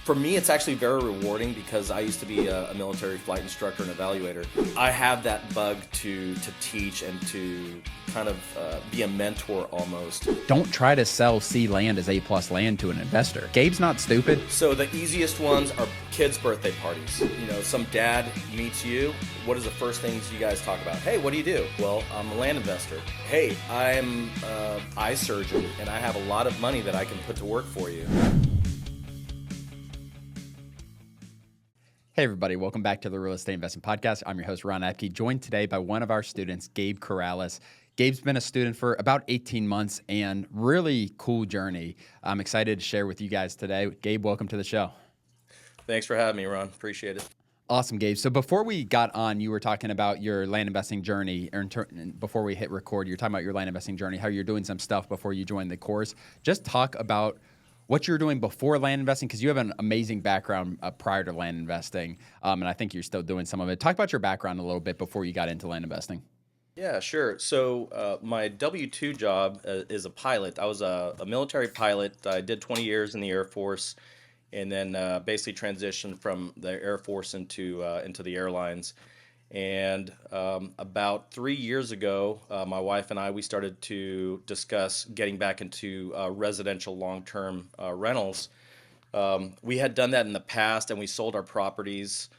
For me, it's actually very rewarding because I used to be a military flight instructor and evaluator. I have that bug to teach and to kind of be a mentor almost. Don't try to sell C land as A+ land to an investor. Gabe's not stupid. So the easiest ones are kids' birthday parties. You know, some dad meets you. What is the first things you guys talk about? Hey, what do you do? Well, I'm a land investor. Hey, I'm an eye surgeon and I have a lot of money that I can put to work for you. Hey everybody, welcome back to the Real Estate Investing Podcast. I'm your host, Ron Apke, joined today by one of our students, Gabe Corrales. Gabe's been a student for about 18 months and really cool journey. I'm excited to share with you guys today. Gabe, welcome to the show. Thanks for having me, Ron. Appreciate it. Awesome, Gabe. So before we got on, you were talking about your land investing journey, before we hit record, you're talking about your land investing journey, how you're doing some stuff before you joined the course. Just talk about what you're doing before land investing, because you have an amazing background prior to land investing, and I think you're still doing some of it. Talk about your background a little bit before you got into land investing. Yeah, sure. So my W-2 job is a pilot. I was a military pilot. I did 20 years in the Airforce, and then basically transitioned from the Airforce into the airlines. And about 3 years ago, my wife and I, we started to discuss getting back into residential long-term rentals. We had done that in the past, and we sold our properties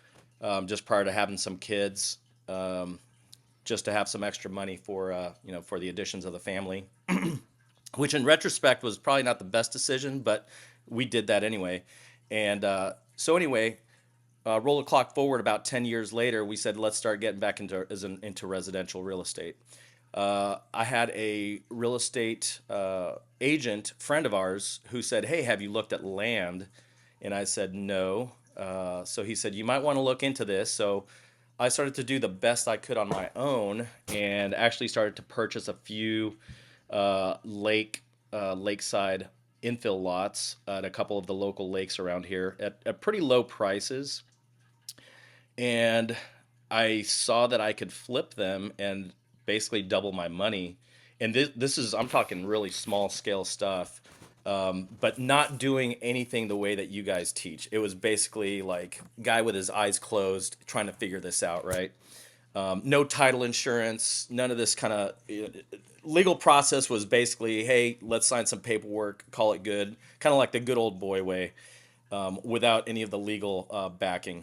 just prior to having some kids, just to have some extra money for for the additions of the family, which in retrospect was probably not the best decision, but we did that anyway. And so anyway. Roll the clock forward about 10 years later, we said, let's start getting back into residential real estate. I had a real estate agent friend of ours who said, hey, have you looked at land? And I said, no. So he said, you might want to look into this. So I started to do the best I could on my own and actually started to purchase a few lakeside infill lots at a couple of the local lakes around here at pretty low prices. And I saw that I could flip them and basically double my money. And this is, I'm talking really small scale stuff, but not doing anything the way that you guys teach. It was basically like guy with his eyes closed trying to figure this out, right? No title insurance, none of this kind of legal process. Was basically, hey, let's sign some paperwork, call it good, kind of like the good old boy way, without any of the legal backing.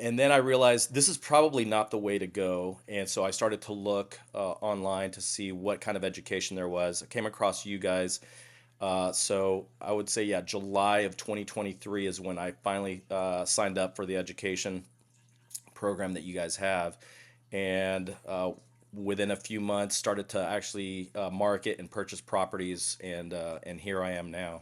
And then I realized this is probably not the way to go. And so I started to look online to see what kind of education there was. I came across you guys. So I would say, yeah, July of 2023 is when I finally signed up for the education program that you guys have. And within a few months, started to actually market and purchase properties. And here I am now.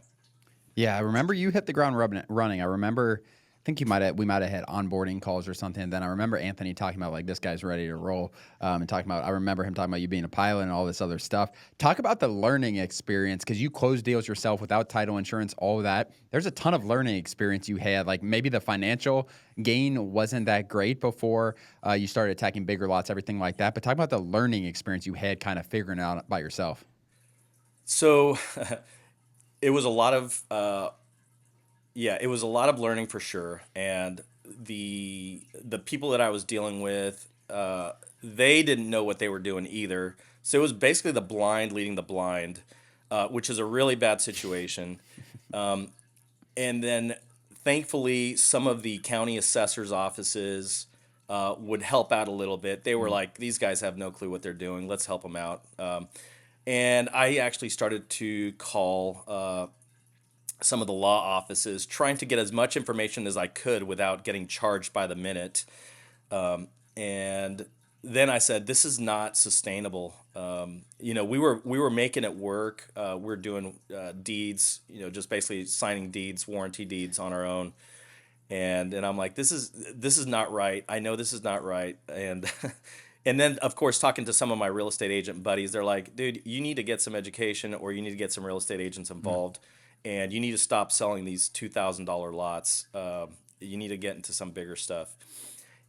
Yeah, I remember you hit the ground running. I remember, I think we might have had onboarding calls or something. And then I remember Anthony talking about like, this guy's ready to roll, and I remember him talking about you being a pilot and all this other stuff. Talk about the learning experience, because you closed deals yourself without title insurance, all of that. There's a ton of learning experience you had. Like maybe the financial gain wasn't that great before you started attacking bigger lots, everything like that. But talk about the learning experience you had kind of figuring it out by yourself. So it was a lot of it was a lot of learning for sure. And the people that I was dealing with, they didn't know what they were doing either. So it was basically the blind leading the blind, which is a really bad situation. And then thankfully, some of the county assessors' offices would help out a little bit. They were like, these guys have no clue what they're doing. Let's help them out. And I actually started to call some of the law offices, trying to get as much information as I could without getting charged by the minute. And then I said, this is not sustainable. We were making it work. We're doing deeds, just basically signing deeds, warranty deeds on our own. And I'm like, this is not right. I know this is not right. And and then of course talking to some of my real estate agent buddies, they're like, dude, you need to get some education, or you need to get some real estate agents involved. And you need to stop selling these $2,000 lots. You need to get into some bigger stuff.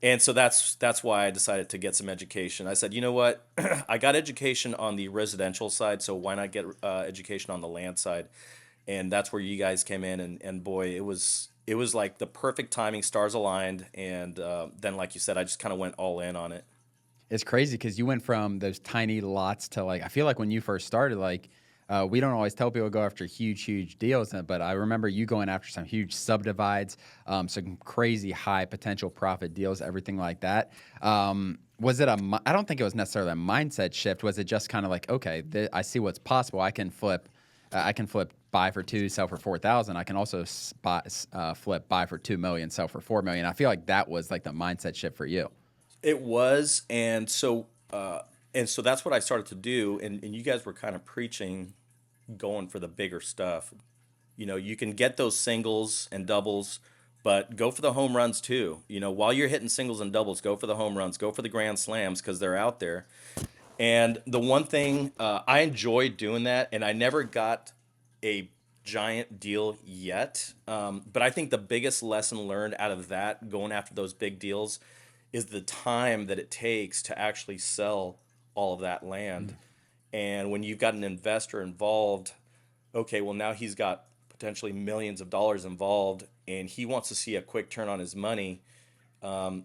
And so that's why I decided to get some education. I said, you know what? I got education on the residential side, so why not get education on the land side? and that's where you guys came in, and boy, it was like the perfect timing, stars aligned, and then like you said, I just kind of went all in on it. It's crazy because you went from those tiny lots to like I feel like when you first started, like we don't always tell people to go after huge deals, but I remember you going after some huge subdivides, some crazy high potential profit deals, everything like that. Was it I don't think it was necessarily a mindset shift. Was it just kind of like, okay, I see what's possible. I can flip buy for two, sell for 4,000. I can also flip buy for 2 million, sell for 4 million. I feel like that was like the mindset shift for you. It was, and so that's what I started to do, and you guys were kind of preaching going for the bigger stuff. You can get those singles and doubles, but go for the home runs too. While you're hitting singles and doubles, go for the home runs, go for the grand slams because they're out there. And the one thing I enjoyed doing that, and I never got a giant deal yet. But I think the biggest lesson learned out of that, going after those big deals, is the time that it takes to actually sell all of that land. And when you've got an investor involved, okay, well, now he's got potentially millions of dollars involved and he wants to see a quick turn on his money.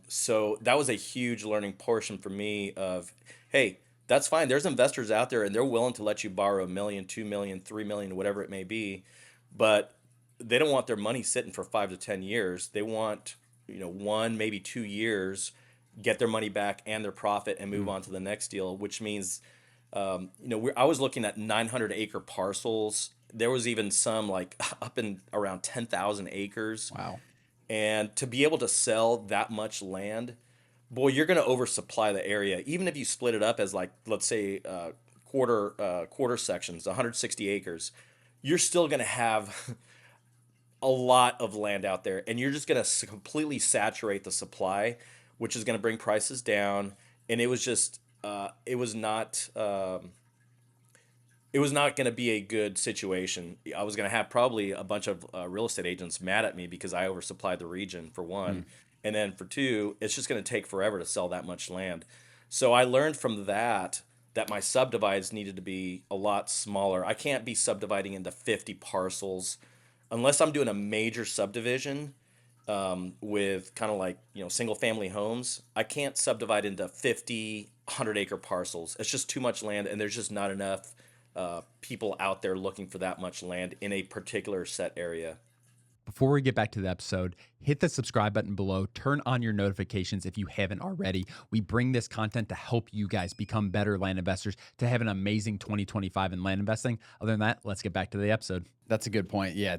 So that was a huge learning portion for me of, hey, that's fine. There's investors out there and they're willing to let you borrow 1 million, 2 million, 3 million, whatever it may be, but they don't want their money sitting for 5 to 10 years. They want, 1, maybe 2 years, get their money back and their profit and move Mm. on to the next deal, which means, I was looking at 900-acre parcels. There was even some like up in around 10,000 acres. Wow. And to be able to sell that much land, boy, you're going to oversupply the area. Even if you split it up as like, let's say, quarter sections, 160 acres, you're still going to have a lot of land out there, and you're just going to completely saturate the supply, which is going to bring prices down. And it was just, it was not going to be a good situation. I was going to have probably a bunch of real estate agents mad at me because I oversupplied the region, for Mm. one. And then for two, it's just going to take forever to sell that much land. So I learned from that my subdivides needed to be a lot smaller. I can't be subdividing into 50 parcels unless I'm doing a major subdivision with kind of like, single family homes. I can't subdivide into 50, 100-acre parcels. It's just too much land, and there's just not enough people out there looking for that much land in a particular set area. Before we get back to the episode, hit the subscribe button below, turn on your notifications if you haven't already. We bring this content to help you guys become better land investors, to have an amazing 2025 in land investing. Other than that, let's get back to the episode. That's a good point. Yeah,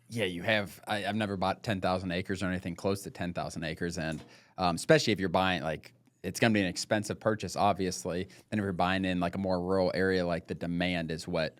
yeah, I've never bought 10,000 acres or anything close to 10,000 acres. And especially if you're buying, like, it's going to be an expensive purchase, obviously. Then if you're buying in like a more rural area, like the demand is what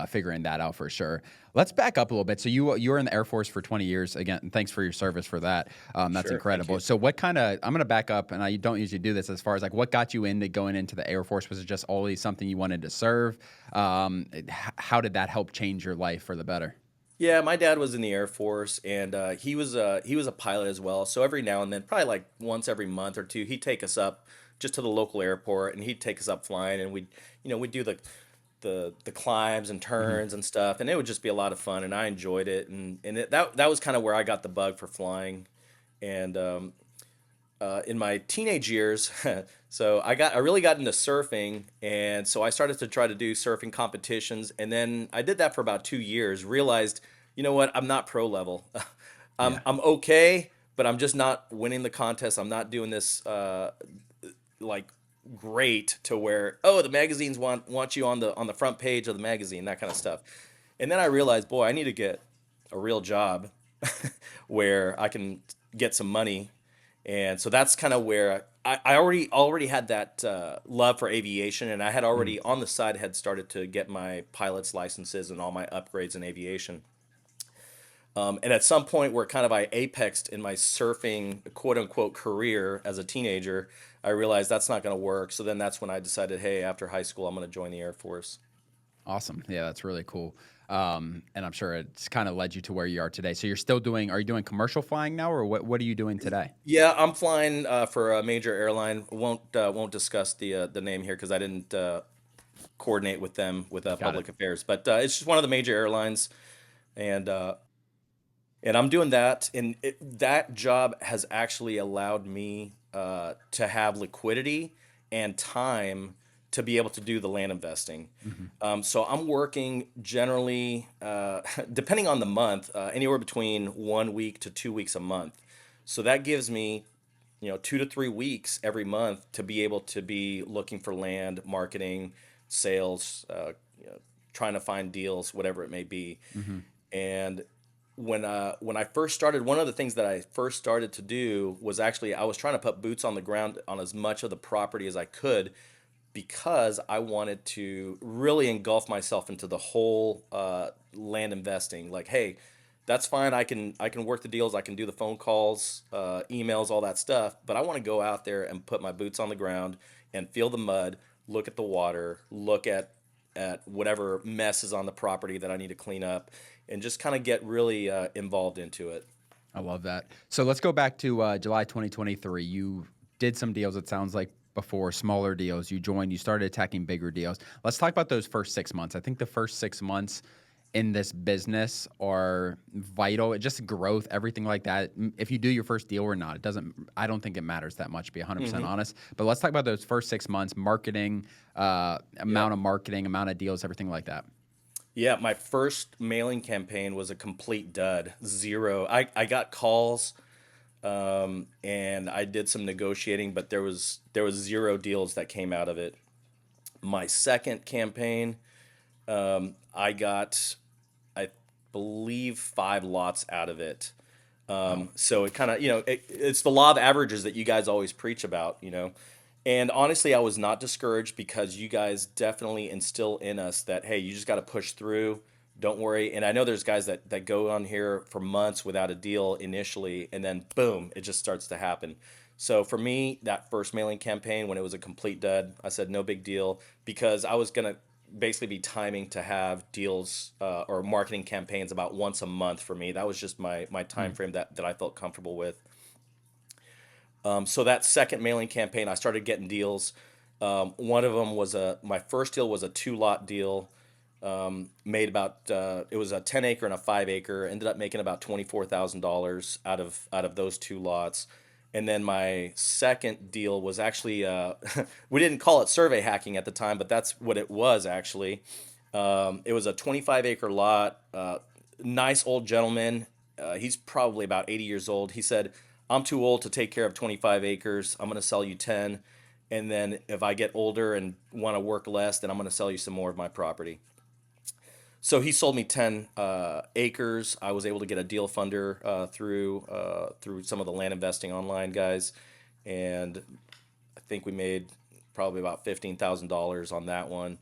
figuring that out for sure. Let's back up a little bit. So you were in the Air Force for 20 years. Again, and thanks for your service for that. That's Sure, thank incredible. you. So I'm going to back up, and I don't usually do this as far as like what got you into going into the Air Force? Was it just always something you wanted to serve? How did that help change your life for the better? Yeah, my dad was in the Air Force, and he was a pilot as well. So every now and then, probably like once every month or two, he'd take us up just to the local airport, and he'd take us up flying, and we'd do the climbs and Hmm. turns and stuff, and it would just be a lot of fun, and I enjoyed it, that was kind of where I got the bug for flying, and in my teenage years, so I really got into surfing, and so I started to try to do surfing competitions, and then I did that for about 2 years. Realized, you know what, I'm not pro level. I'm Yeah. I'm okay, but I'm just not winning the contest. I'm not doing this like great to where, oh, the magazines want you on the front page of the magazine, that kind of stuff. And then I realized, boy, I need to get a real job where I can get some money. And so that's kind of where I already had that love for aviation, and I had Mm. already on the side had started to get my pilot's licenses and all my upgrades in aviation. And at some point where kind of I apexed in my surfing quote unquote career as a teenager, I realized that's not going to work. So then that's when I decided, hey, after high school, I'm going to join the Air Force. Awesome. Yeah, that's really cool. And I'm sure it's kind of led you to where you are today. So are you doing commercial flying now, or what are you doing today? Yeah, I'm flying for a major airline. Won't discuss the name here because I didn't coordinate with them with Got it. public affairs. But it's just one of the major airlines, and I'm doing that, and that job has actually allowed me to have liquidity and time to be able to do the land investing. Hmm. So I'm working generally, depending on the month, anywhere between 1 week to 2 weeks a month. So that gives me, 2 to 3 weeks every month to be able to be looking for land, marketing, sales, trying to find deals, whatever it may be. Hmm. And when I first started, one of the things that I first started to do was actually I was trying to put boots on the ground on as much of the property as I could because I wanted to really engulf myself into the whole land investing. Like, hey, that's fine. I can work the deals. I can do the phone calls, emails, all that stuff. But I want to go out there and put my boots on the ground and feel the mud, look at the water, look at whatever mess is on the property that I need to clean up, and just kind of get really involved into it. I love that. So let's go back to July 2023. You did some deals, it sounds like, before, smaller deals. You joined, you started attacking bigger deals. Let's talk about those first 6 months. I think the first 6 months in this business are vital. It just growth, everything like that. If you do your first deal or not, it doesn't, I don't think it matters that much, to be 100% Hmm. honest. But let's talk about those first 6 months, marketing, Yeah. amount of marketing, amount of deals, everything like that. Yeah, my first mailing campaign was a complete dud. Zero. I got calls, and I did some negotiating, but there was zero deals that came out of it. My second campaign, I got, I believe, 5 lots out of it. Wow. So it kind of, it's the law of averages that you guys always preach about. And honestly, I was not discouraged because you guys definitely instill in us that, hey, you just got to push through. Don't worry. And I know there's guys that go on here for months without a deal initially, and then boom, it just starts to happen. So for me, that first mailing campaign, when it was a complete dud, I said no big deal because I was going to basically be timing to have deals or marketing campaigns about once a month for me. That was just my time Mm. frame that I felt comfortable with. So that second mailing campaign, I started getting deals. One of them was my first deal was a 2 lot deal. Made about it was a 10 acre and a 5 acre. Ended up making about $24,000 out of those 2 lots. And then my second deal was actually we didn't call it survey hacking at the time, but that's what it was actually. It was a 25-acre lot. Nice old gentleman. He's probably about 80 years old. He said, I'm too old to take care of 25 acres. I'm going to sell you 10. And then if I get older and want to work less, then I'm going to sell you some more of my property. So he sold me 10 acres. I was able to get a deal funder through some of the land investing online guys. And I think we made probably about $15,000 on that one.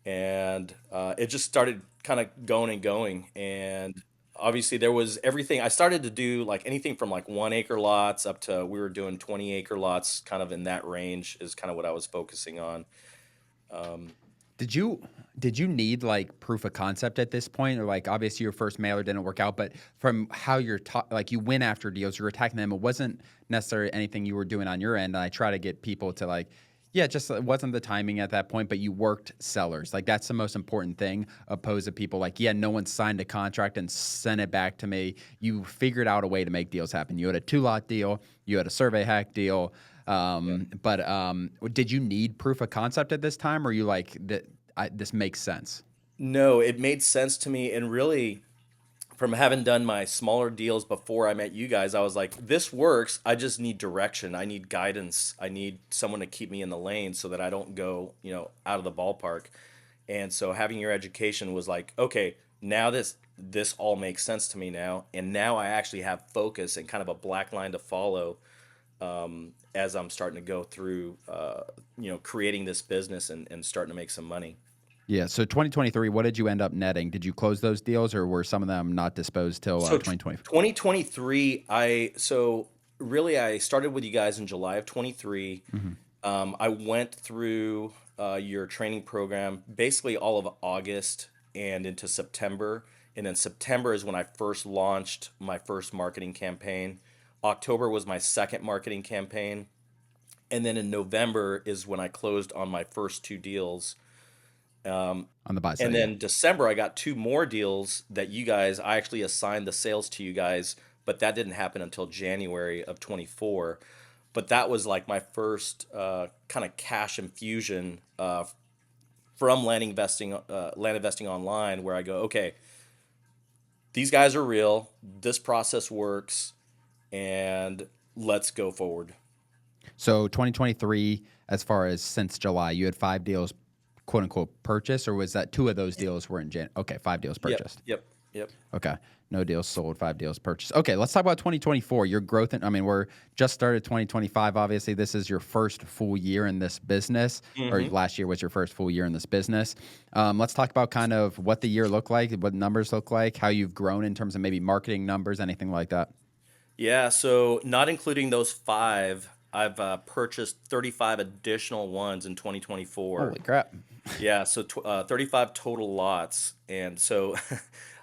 And it just started kind of going and going. And obviously, there was everything. I started to do like anything from like 1 acre lots up to we were doing 20-acre lots, kind of in that range is kind of what I was focusing on. Um, Did you did you need like proof of concept at this point, or like obviously your first mailer didn't work out, but from how you're like you went after deals, you're attacking them. It wasn't necessarily anything you were doing on your end. And I try to get people to like, yeah, just it wasn't the timing at that point, but you worked sellers. Like that's the most important thing. Opposed to people like, yeah, no one signed a contract and sent it back to me. You figured out a way to make deals happen. You had a 2 lot deal. You had a survey hack deal. yeah. But did you need proof of concept at this time, or you like that? This makes sense. No, it made sense to me. And really, from having done my smaller deals before I met you guys, I was like, this works. I just need direction. I need guidance. I need someone to keep me in the lane so that I don't go, out of the ballpark. And so having your education was like, okay, now this all makes sense to me now. And now I actually have focus and kind of a black line to follow as I'm starting to go through, creating this business and starting to make some money. Yeah. So 2023, what did you end up netting? Did you close those deals, or were some of them not disposed till So 2020? 2023, so really I started with you guys in July of 23. Hmm. I went through your training program basically all of August and into September. And then September is when I first launched my first marketing campaign. October was my second marketing campaign. And then in November is when I closed on my first 2 deals. On the buy And side, yeah. then December, I got two more deals that you guys, I actually assigned the sales to you guys, but that didn't happen until January of 24. But that was like my first kind of cash infusion from land investing online, where I go, okay, these guys are real. This process works, and let's go forward. So 2023, as far as since July, you had 5 deals, quote unquote, purchased, or was that 2 of those deals were in Jan? Okay, 5 deals Yep, purchased. yep, yep. Okay. No deals sold, 5 deals purchased. Okay, let's talk about 2024. Your growth, I mean, we're just started 2025. Obviously, this is your first full year in this business, or Hmm. last year was your first full year in this business. Let's talk about kind of what the year looked like, what numbers look like, how you've grown in terms of maybe marketing numbers, anything like that. Yeah, so not including those five, I've purchased 35 additional ones in 2024. Holy crap. Yeah, so 35 total lots. And so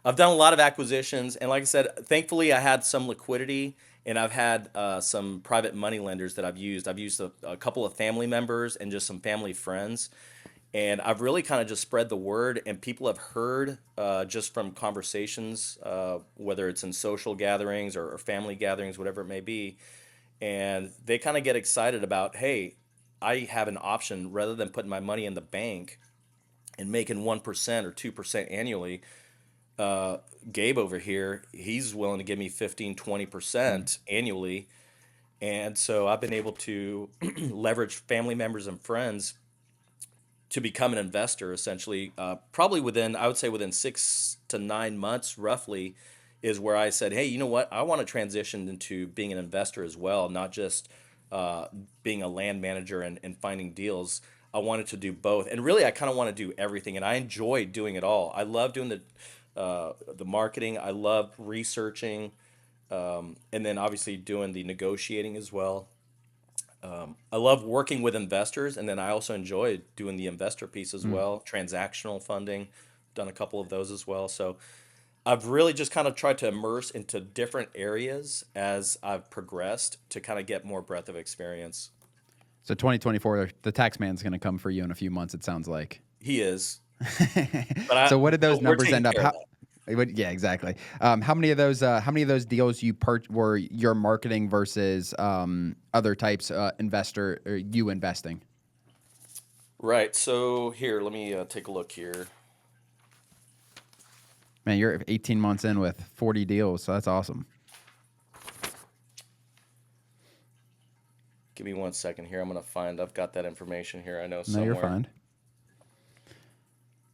I've done a lot of acquisitions. And like I said, thankfully, I had some liquidity and I've had some private money lenders that I've used. I've used a couple of family members and just some family friends. And I've really kind of just spread the word, and people have heard just from conversations, whether it's in social gatherings or family gatherings, whatever it may be. And they kind of get excited about, hey, I have an option rather than putting my money in the bank and making 1% or 2% annually. Gabe over here, he's willing to give me 15, Mm. 20% annually. And so I've been able to leverage family members and friends to become an investor essentially. Probably within, I would say within 6 to 9 months roughly, is where I said, hey, you know what? I want to transition into being an investor as well, not just uh, being a land manager and finding deals. I wanted to do both, and really I kind of want to do everything, and I enjoy doing it all. I love doing the marketing. I love researching, and then obviously doing the negotiating as well. I love working with investors, and then I also enjoy doing the investor piece as Mm. well, transactional funding. Done a couple of those as well. So I've really just kind of tried to immerse into different areas as I've progressed to kind of get more breadth of experience. So 2024, the tax man's going to come for you in a few months, it sounds like. He is, but So what did those we're numbers taking end up? care of How, that. yeah, exactly. How many of those deals were your marketing versus other types investor or you investing? Right. So here, let me take a look here. Man, you're 18 months in with 40 deals, so that's awesome. Give me 1 second here. I'm gonna find. I've got that information here. I know No, you're somewhere. fine.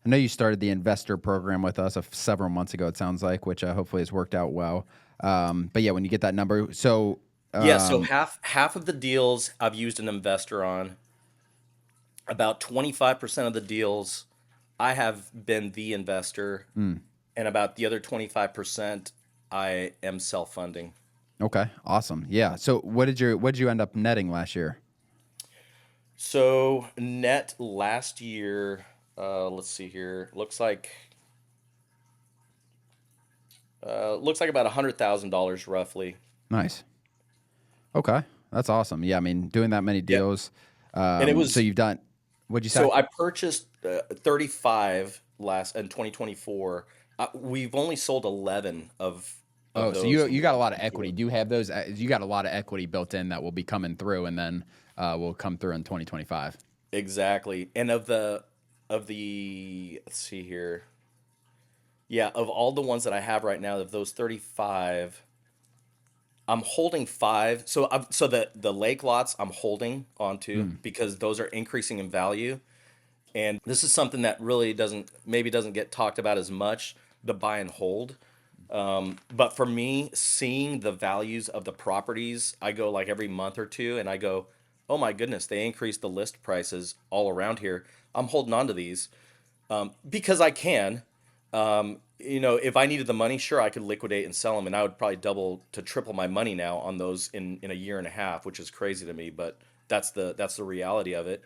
I know you started the investor program with us several months ago. It sounds like, which hopefully has worked out well. But yeah, when you get that number, so Yeah. So um, half of the deals I've used an investor on. About 25% of the deals I have been the investor, mm, and about the other 25% I am self-funding. okay, awesome. Yeah. So what did you end up netting last year? So net last year, let's see here, looks like about $100,000 roughly. Nice. Okay, that's awesome. Yeah, I mean, doing that many Yep. deals. And it So was you've done. What'd you say? so I purchased 35 last in 2024. We've only sold 11 of Oh, so those you in got a lot of equity. 2024. Do you have those? You got a lot of equity built in that will be coming through, and then will come through in 2025. Exactly. And of the let's see here. Yeah, of all the ones that I have right now, of those 35, I'm holding five. So the lake lots I'm holding onto Mm, because those are increasing in value. And this is something that really doesn't get talked about as much, the buy and hold. But for me, seeing the values of the properties, I go like every month or two and I go, oh my goodness, they increased the list prices all around here. I'm holding on to these because I can. If I needed the money, sure, I could liquidate and sell them, and I would probably double to triple my money now on those in a year and a half, which is crazy to me. But that's the reality of it.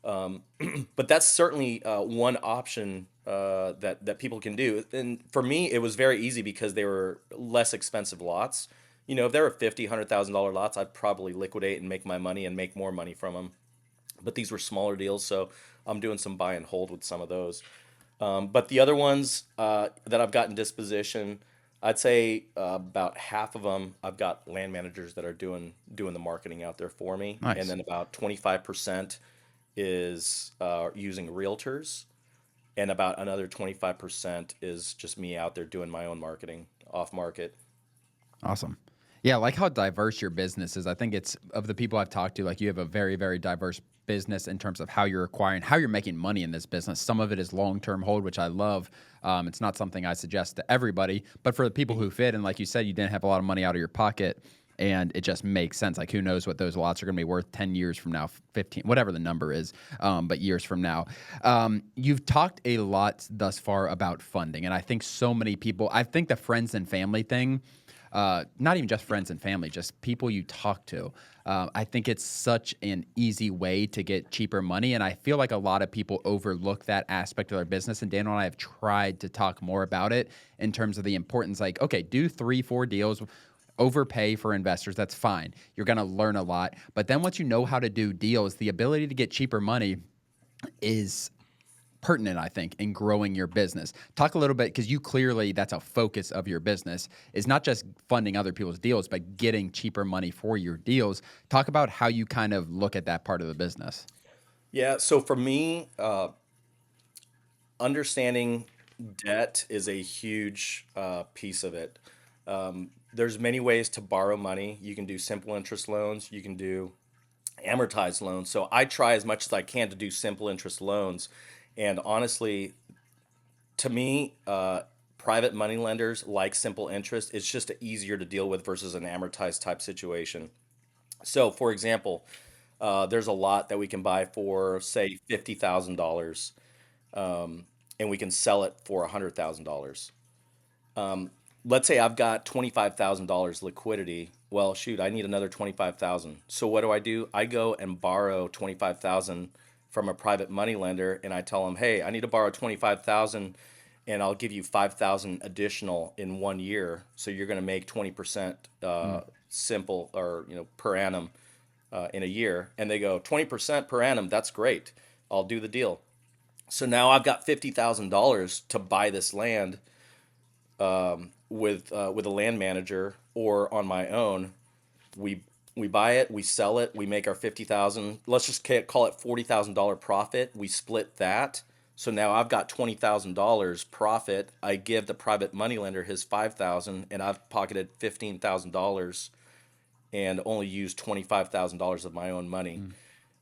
But that's certainly one option that people can do. And for me, it was very easy because they were less expensive lots. If there were 50, $100,000 lots, I'd probably liquidate and make my money and make more money from them. But these were smaller deals, so I'm doing some buy and hold with some of those. But the other ones that I've gotten disposition, I'd say about half of them I've got land managers that are doing the marketing out there for me, and Nice. then about 25% is using realtors, and about another 25% is just me out there doing my own marketing off market. Awesome. Yeah, I like how diverse your business is. I think it's of the people I've talked to, like you have a very, very diverse business in terms of how you're acquiring, how you're making money in this business. Some of it is long term hold, which I love. It's not something I suggest to everybody, but for the people Mhm. who fit, and like you said, you didn't have a lot of money out of your pocket, and it just makes sense. Like, who knows what those lots are going to be worth 10 years from now, 15, whatever the number is, but years from now. You've talked a lot thus far about funding, and I think so many people, I think the friends and family thing, not even just friends and family, just people you talk to. I think it's such an easy way to get cheaper money. And I feel like a lot of people overlook that aspect of their business. And Daniel and I have tried to talk more about it in terms of the importance, like, okay, do 3, 4 deals, overpay for investors. That's fine. You're going to learn a lot. But then once you know how to do deals, the ability to get cheaper money is pertinent, I think, in growing your business. Talk a little bit, because you clearly, that's a focus of your business, is not just funding other people's deals, but getting cheaper money for your deals. Talk about how you kind of look at that part of the business. Yeah, so for me, understanding debt is a huge piece of it. There's many ways to borrow money. You can do simple interest loans. You can do amortized loans. So I try as much as I can to do simple interest loans. And honestly, to me, private money lenders like simple interest. It's just easier to deal with versus an amortized type situation. So, for example, there's a lot that we can buy for, say, $50,000, and we can sell it for $100,000. Let's say I've got $25,000 liquidity. Well, shoot, I need another 25,000. So what do? I go and borrow 25,000 from a private money lender, and I tell them, "Hey, I need to borrow 25,000, and I'll give you 5,000 additional in 1 year. So you're going to make 20% Mm. simple, or per annum, in a year." And they go, 20% per annum. That's great. I'll do the deal. So now I've got $50,000 to buy this land with a land manager or on my own. We buy it, we sell it, we make our 50,000. Let's just call it $40,000 profit. We split that. So now I've got $20,000 profit. I give the private money lender his 5,000, and I've pocketed $15,000 and only used $25,000 of my own money.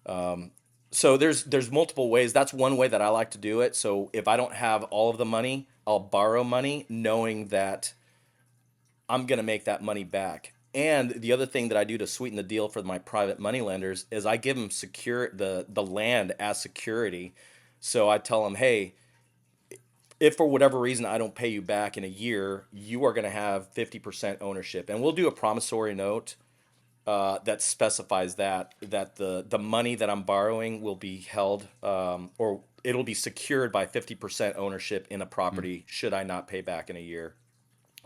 Mm. So there's multiple ways. That's one way that I like to do it. So if I don't have all of the money, I'll borrow money knowing that I'm going to make that money back. And the other thing that I do to sweeten the deal for my private money lenders is I give them the land as security. So I tell them, "Hey, if for whatever reason I don't pay you back in a year, you are going to have 50% ownership." And we'll do a promissory note that specifies that the money that I'm borrowing will be held, or it'll be secured by 50% ownership in a Mm. property should I not pay back in a year,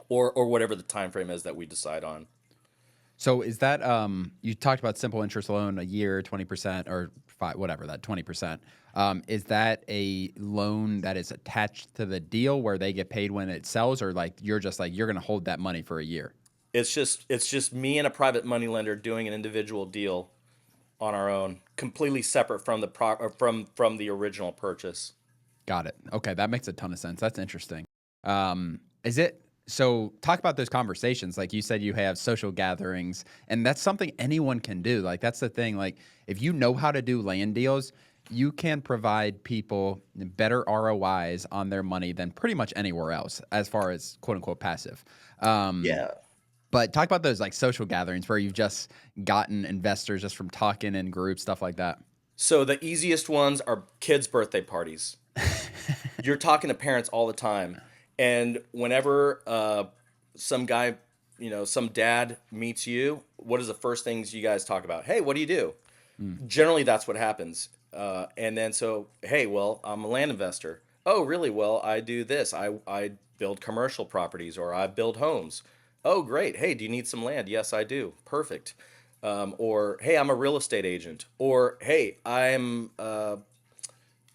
or whatever the time frame is that we decide on. So is that, you talked about simple interest loan, a year, 20% or five, whatever, that 20%. Is that a loan that is attached to the deal where they get paid when it sells, or like you're just like, you're going to hold that money for a year? It's just me and a private money lender doing an individual deal on our own, completely separate from from the original purchase. Got it. Okay, that makes a ton of sense. That's interesting. Is it so? Talk about those conversations. Like you said, you have social gatherings, and that's something anyone can do. Like that's the thing. Like if you know how to do land deals, you can provide people better ROIs on their money than pretty much anywhere else, as far as quote unquote passive. Um, Yeah. but talk about those like social gatherings where you've just gotten investors just from talking in groups, stuff like that. So the easiest ones are kids' birthday parties. You're talking to parents all the time, and whenever some guy, some dad meets you, what is the first things you guys talk about? Hey, what do you do? Mm. Generally, that's what happens. And then so, hey, well, I'm a land investor. Oh, really? Well, I do this. I build commercial properties, or I build homes. Oh, great. Hey, do you need some land? Yes, I do. Perfect. Or hey, I'm a real estate agent. Or hey, I'm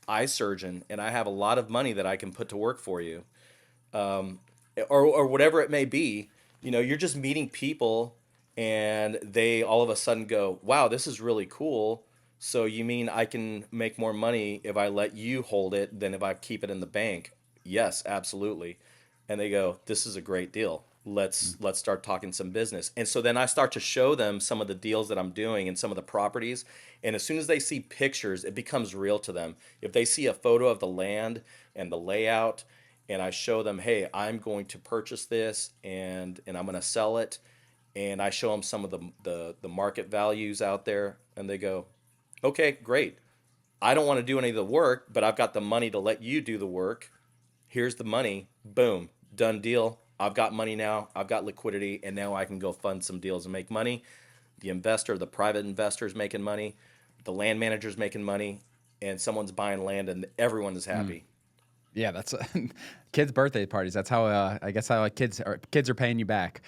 eye surgeon and I have a lot of money that I can put to work for you, or whatever it may be. You're just meeting people, and they all of a sudden go, "Wow, this is really cool. So you mean I can make more money if I let you hold it than if I keep it in the bank?" Yes, absolutely. And they go, "This is a great deal. Let's start talking some business." And so then I start to show them some of the deals that I'm doing and some of the properties. And as soon as they see pictures, it becomes real to them. If they see a photo of the land and the layout, and I show them, "Hey, I'm going to purchase this, and I'm going to sell it," and I show them some of the market values out there, and they go, "Okay, great. I don't want to do any of the work, but I've got the money to let you do the work. Here's the money. Boom, done deal. I've got money now. I've got liquidity, and now I can go fund some deals and make money." The investor, the private investor is making money, the land manager's making money, and someone's buying land, and everyone is Mm. happy. Yeah, that's kids' birthday parties. That's how I guess how kids are paying you back.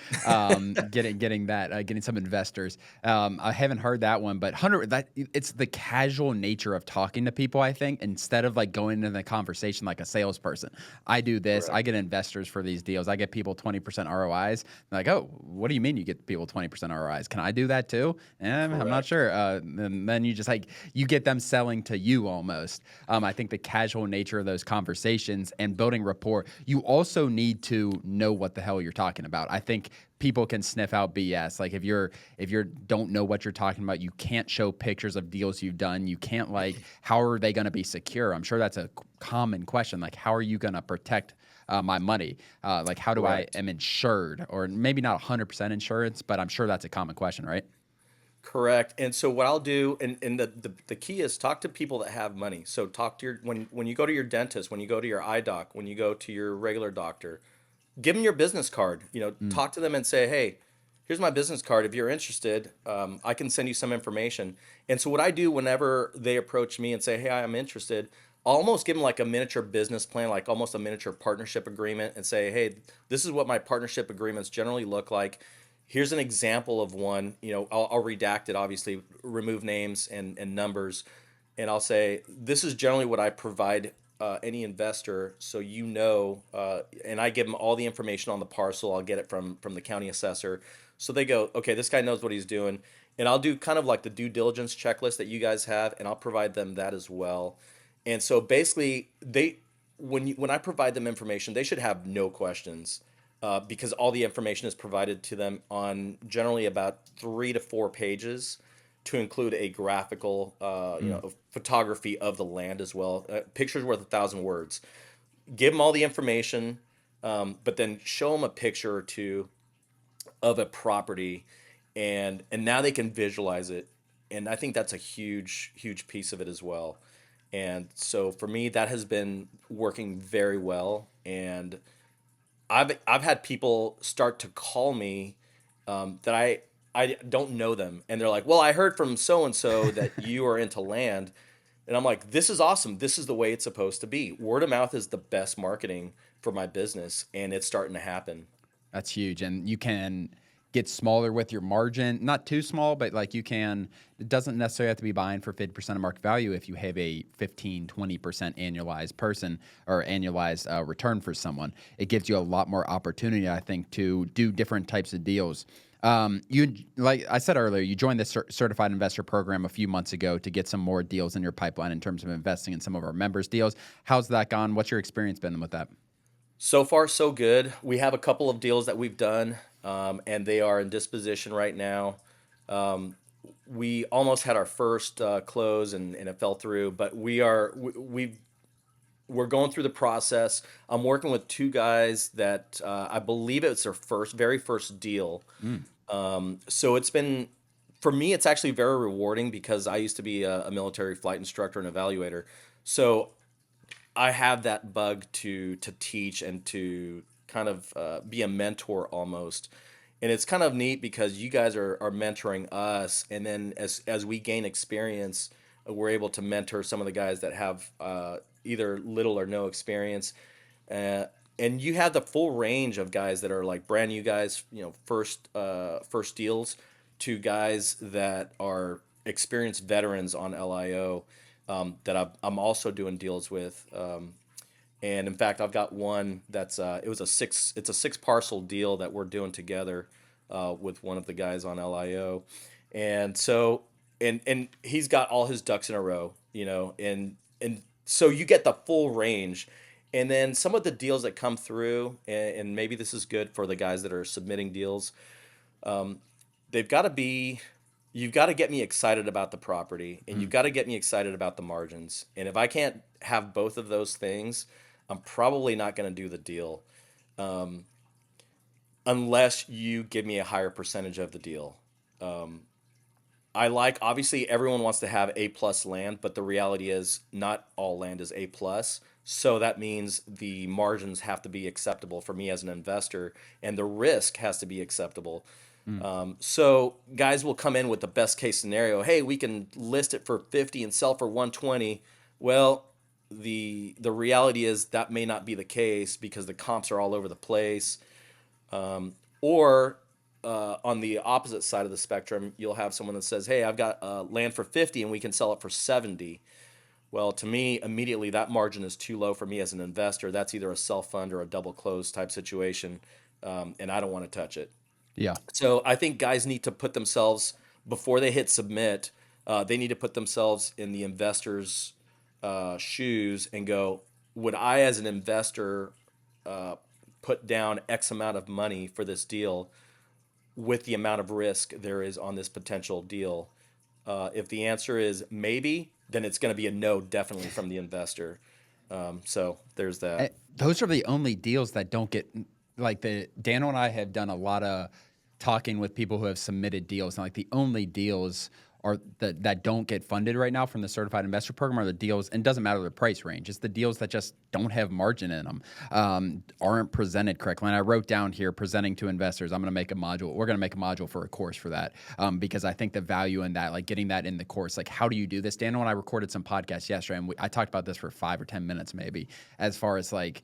Getting some investors. I haven't heard that one, but Hunter, that it's the casual nature of talking to people. I think instead of like going into the conversation like a salesperson, I do this. I Correct. get investors for these deals. I get people 20% ROIs. They're like, oh, what do you mean you get people 20% ROIs? Can I do that too? I'm not Correct. sure. And then you just like you get them selling to you almost. I think the casual nature of those conversations and building rapport, you also need to know what the hell you're talking about. I think people can sniff out BS. Like if you don't know what you're talking about, you can't show pictures of deals you've done. You can't like how are they going to be secure? I'm sure that's a common question. Like how are you going to protect my money? Like how do I Correct. am insured or maybe not 100% insurance, but I'm sure that's a common question, right? Correct. And so what I'll do, and the key is talk to people that have money. So talk to your when you go to your dentist, when you go to your eye doc, when you go to your regular doctor, give them your business card. Mm, Talk to them and say, "Hey, here's my business card. If you're interested, I can send you some information." And so what I do whenever they approach me and say, "Hey, I'm interested," I'll almost give them like a miniature business plan, like almost a miniature partnership agreement, and say, "Hey, this is what my partnership agreements generally look like. Here's an example of one. I'll redact it, obviously, remove names and numbers, and I'll say this is generally what I provide any investor, so and I give them all the information on the parcel. I'll get it from the county assessor, so they go, okay, this guy knows what he's doing, and I'll do kind of like the due diligence checklist that you guys have, and I'll provide them that as well. And so basically, when I provide them information, they should have no questions, because all the information is provided to them on generally about 3 to 4 pages, to include a graphical, mm. photography of the land as well. Pictures worth 1,000 words. Give them all the information, but then show them a picture or two of a property, and now they can visualize it. And I think that's a huge piece of it as well. And so for me, that has been working very well. And I've had people start to call me, that I don't know them, and they're like, "Well, I heard from so and so that you are into land," and I'm like, "This is awesome. This is the way it's supposed to be. Word of mouth is the best marketing for my business, and it's starting to happen." That's huge. And you can get smaller with your margin, not too small, but like you can, it doesn't necessarily have to be buying for 50% of market value if you have a 15, 20% annualized person or annualized return for someone. It gives you a lot more opportunity, I think, to do different types of deals. You like I said earlier, you joined the certified investor program a few months ago to get some more deals in your pipeline in terms of investing in some of our members' deals. How's that gone? What's your experience been with that? So far, so good. We have a couple of deals that we've done, and they are in disposition right now. Um, we almost had our first close, and it fell through, but we're going through the process. I'm working with two guys that, I believe it's their very first deal. Mm, So it's been, for me, it's actually very rewarding because I used to be a military flight instructor and evaluator. So I have that bug to teach and to kind of be a mentor almost. And it's kind of neat because you guys are mentoring us, and then as we gain experience, we're able to mentor some of the guys that have either little or no experience. Uh, and you have the full range of guys that are like brand new guys, first deals, to guys that are experienced veterans on LIO. that I'm also doing deals with. And in fact, I've got one that's it's a six parcel deal that we're doing together with one of the guys on LIO, and so and he's got all his ducks in a row, and so you get the full range. And then some of the deals that come through, and maybe this is good for the guys that are submitting deals, they've got to be you've got to get me excited about the property and you've Mm. got to get me excited about the margins. And if I can't have both of those things, I'm probably not going to do the deal unless you give me a higher percentage of the deal. I like obviously everyone wants to have A plus land, but the reality is not all land is A plus. So that means the margins have to be acceptable for me as an investor, and the risk has to be acceptable. Mm. So guys will come in with the best case scenario. Hey, we can list it for 50 and sell for 120. Well, the reality is that may not be the case because the comps are all over the place. Or on the opposite side of the spectrum, you'll have someone that says, "Hey, I've got land for 50 and we can sell it for 70." Well, to me, immediately that margin is too low for me as an investor. That's either a self fund or a double close type situation, and I don't want to touch it. Yeah. So I think guys need to put themselves before they hit submit. They need to put themselves in the investor's shoes and go, would I, as an investor, put down X amount of money for this deal with the amount of risk there is on this potential deal? If the answer is maybe, then it's going to be a no, definitely from the investor. So there's that. Those are the only deals that don't get like the Daniel and I have done a lot of talking with people who have submitted deals, and like the only deals are that don't get funded right now from the certified investor program are the deals, and it doesn't matter the price range. It's the deals that just don't have margin in them, aren't presented correctly. And I wrote down here presenting to investors. I'm going to make a module. We're going to make a module for a course for that because I think the value in that, like getting that in the course, like how do you do this? Daniel and I recorded some podcasts yesterday, and I talked about this for 5 or 10 minutes maybe, as far as like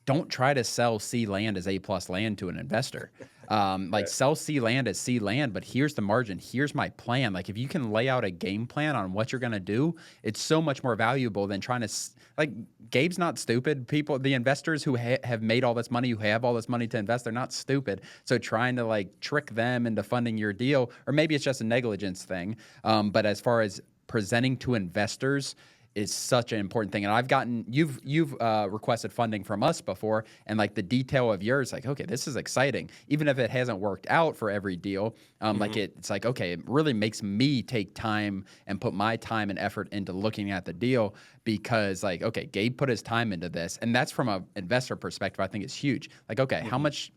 don't try to sell C land as A plus land to an investor. Like Right. sell C land as C land, but here's the margin. Here's my plan. Like if you can lay out a game plan on what you're going to do, it's so much more valuable than trying to like Gabe's not stupid. People, the investors who have made all this money, who have all this money to invest, they're not stupid. So trying to like trick them into funding your deal, or maybe it's just a negligence thing. But as far as presenting to investors, is such an important thing. And I've gotten you've requested funding from us before, and like the detail of yours, like okay, this is exciting. Even if it hasn't worked out for every deal, like Hmm. it's like okay, it really makes me take time and put my time and effort into looking at the deal because like okay, Gabe put his time into this, and that's from an investor perspective. I think it's huge. Like okay, how Hmm. much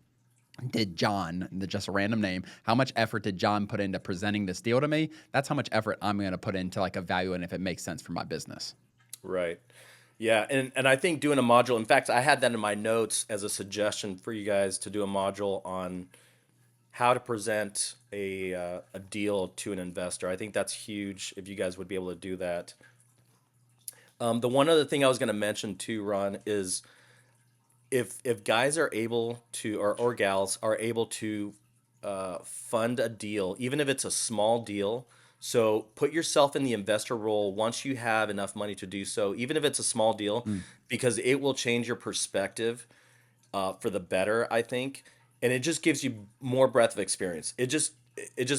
did John, just a random name, how much effort did John put into presenting this deal to me? That's how much effort I'm going to put into like evaluating if it makes sense for my business. Right. Yeah, and I think doing a module. In fact, I had that in my notes as a suggestion for you guys to do a module on how to present a deal to an investor. I think that's huge if you guys would be able to do that. The one other thing I was going to mention too, Ron, is if guys are able to or gals are able to fund a deal, even if it's a small deal. So put yourself in the investor role once you have enough money to do so, even if it's a small deal, Mm. because it will change your perspective for the better, I think, and it just gives you more breadth of experience. It just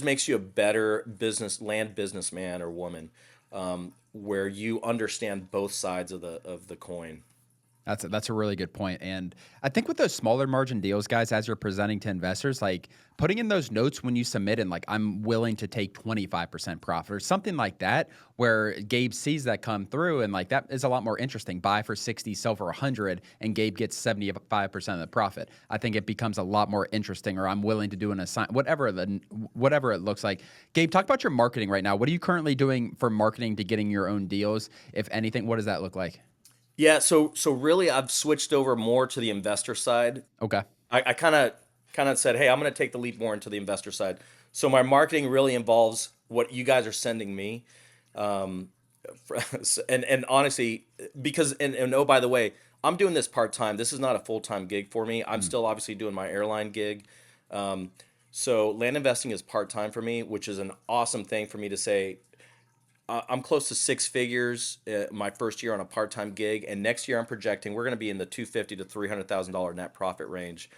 makes you a better businessman or woman, where you understand both sides of the coin. That's a really good point. And I think with those smaller margin deals, guys, as you're presenting to investors, like putting in those notes when you submit and like I'm willing to take 25% profit or something like that, where Gabe sees that come through and like that is a lot more interesting. Buy for 60, sell for 100, and Gabe gets 75% of the profit. I think it becomes a lot more interesting, or I'm willing to do an assign whatever it looks like. Gabe, talk about your marketing right now. What are you currently doing for marketing to getting your own deals? If anything, what does that look like? Yeah, so really, I've switched over more to the investor side. Okay. I kind of said, hey, I'm going to take the leap more into the investor side. So my marketing really involves what you guys are sending me, um, and honestly, because and oh, by the way, I'm doing this part time. This is not a full time gig for me. I'm Mm. still obviously doing my airline gig. So land investing is part time for me, which is an awesome thing for me to say. I'm close to six figures my first year on a part-time gig, and next year I'm projecting we're going to be in the 250 to $300,000 net profit range.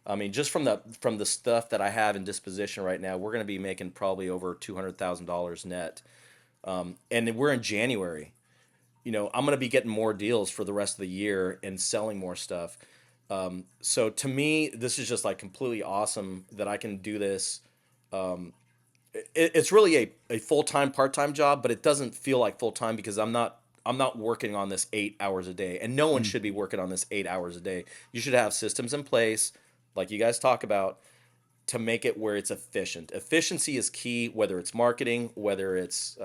I mean, just from the stuff that I have in disposition right now, we're going to be making probably over $200,000 net. And we're in January. I'm going to be getting more deals for the rest of the year and selling more stuff. So to me, this is just like completely awesome that I can do this. It's really a full-time part-time job, but it doesn't feel like full-time because I'm not working on this 8 hours a day, and no one Mm. should be working on this 8 hours a day. You should have systems in place, like you guys talk about, to make it where it's efficient. Efficiency is key, whether it's marketing, whether it's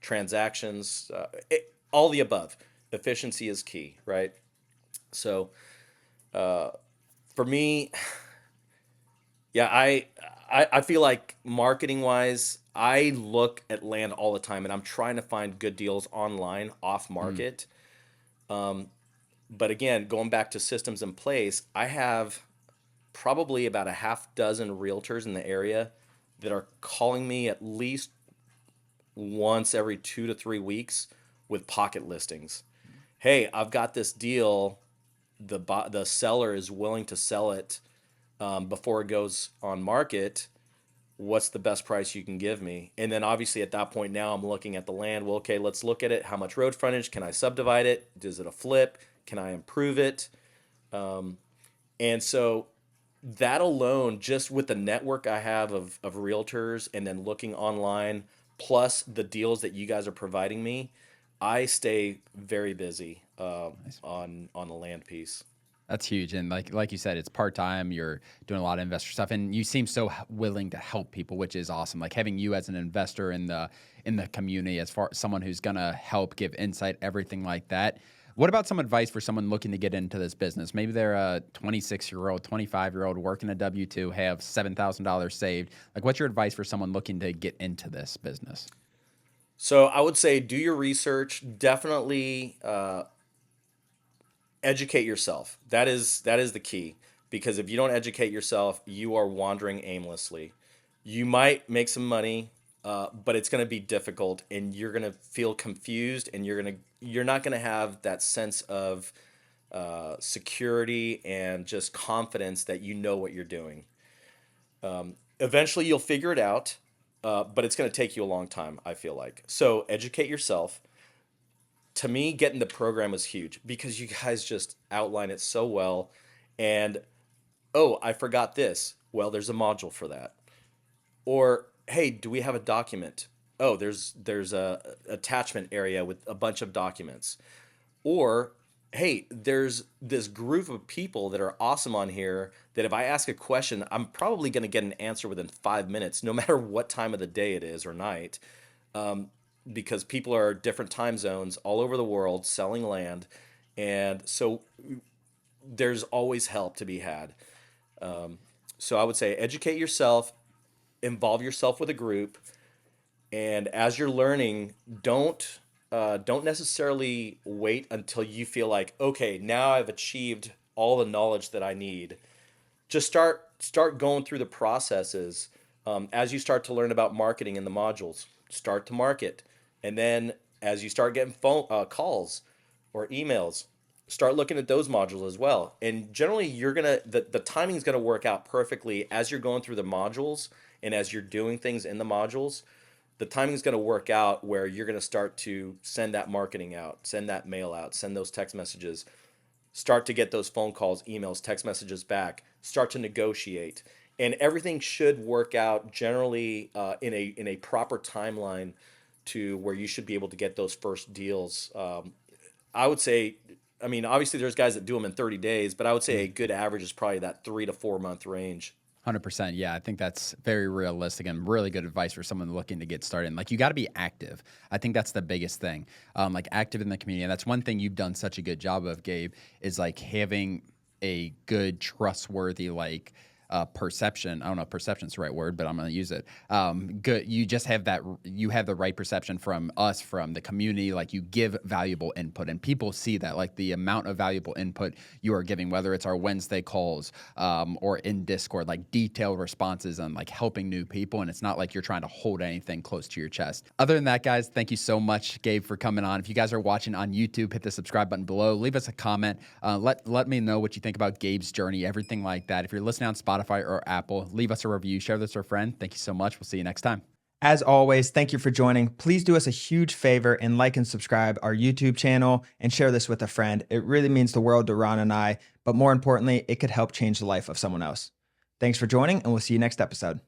transactions, all the above. Efficiency is key, right? So for me, yeah, I feel like marketing wise, I look at land all the time, and I'm trying to find good deals online, off Mm. market. But again, going back to systems in place, I have probably about a half dozen realtors in the area that are calling me at least once every 2 to 3 weeks with pocket listings. Hey, I've got this deal. The seller is willing to sell it before it goes on market. What's the best price you can give me? And then obviously at that point now I'm looking at the land. Well, okay, let's look at it. How much road frontage? Can I subdivide it? Is it a flip? Can I improve it? And so that alone, just with the network I have of realtors and then looking online, plus the deals that you guys are providing me, I stay very busy Nice. on the land piece. That's huge, and like you said, it's part time. You're doing a lot of investor stuff, and you seem so willing to help people, which is awesome. Like having you as an investor in the community, as far as someone who's gonna help give insight, everything like that. What about some advice for someone looking to get into this business? Maybe they're a 26-year-old, 25-year-old working a W-2, have $7,000 saved. Like, what's your advice for someone looking to get into this business? So I would say do your research. Definitely educate yourself. That is the key, because if you don't educate yourself, you are wandering aimlessly. You might make some money, but it's going to be difficult, and you're going to feel confused, and you're not going to have that sense of security and just confidence that you know what you're doing. Eventually, you'll figure it out, but it's going to take you a long time. I feel like so. Educate yourself. To me, getting the program was huge because you guys just outline it so well. And oh, I forgot this. Well, there's a module for that. Or hey, do we have a document? Oh, there's a attachment area with a bunch of documents. Or hey, there's this group of people that are awesome on here that if I ask a question, I'm probably going to get an answer within 5 minutes, no matter what time of the day it is or night, because people are different time zones all over the world selling land. And so there's always help to be had. So I would say educate yourself, involve yourself with a group, and as you're learning, don't necessarily wait until you feel like, okay, now I've achieved all the knowledge that I need. Just start going through the processes. As you start to learn about marketing in the modules, start to market, and then as you start getting phone calls or emails, start looking at those modules as well. And generally, the timing is gonna work out perfectly as you're going through the modules and as you're doing things in the modules. The timing is going to work out where you're going to start to send that marketing out, send that mail out, send those text messages, start to get those phone calls, emails, text messages back, start to negotiate, and everything should work out generally in a proper timeline to where you should be able to get those first deals. I would say, I mean, obviously there's guys that do them in 30 days, but I would say a good average is probably that 3 to 4 month range. 100%. Yeah, I think that's very realistic and really good advice for someone looking to get started. And like, you got to be active. I think that's the biggest thing. Like, active in the community. And that's one thing you've done such a good job of, Gabe, is like having a good, trustworthy, like, perception. I don't know if perception's the right word, but I'm going to use it. Good. You just have that. You have the right perception from us, from the community. Like you give valuable input, and people see that. Like the amount of valuable input you are giving, whether it's our Wednesday calls or in Discord, like detailed responses and like helping new people. And it's not like you're trying to hold anything close to your chest. Other than that, guys, thank you so much, Gabe, for coming on. If you guys are watching on YouTube, hit the subscribe button below. Leave us a comment. Let me know what you think about Gabe's journey, everything like that. If you're listening on Spotify or Apple, leave us a review. Share this with a friend. Thank you so much. We'll see you next time. As always, thank you for joining. Please do us a huge favor and like and subscribe our YouTube channel and share this with a friend. It really means the world to Ron and I, but more importantly, it could help change the life of someone else. Thanks for joining, and we'll see you next episode.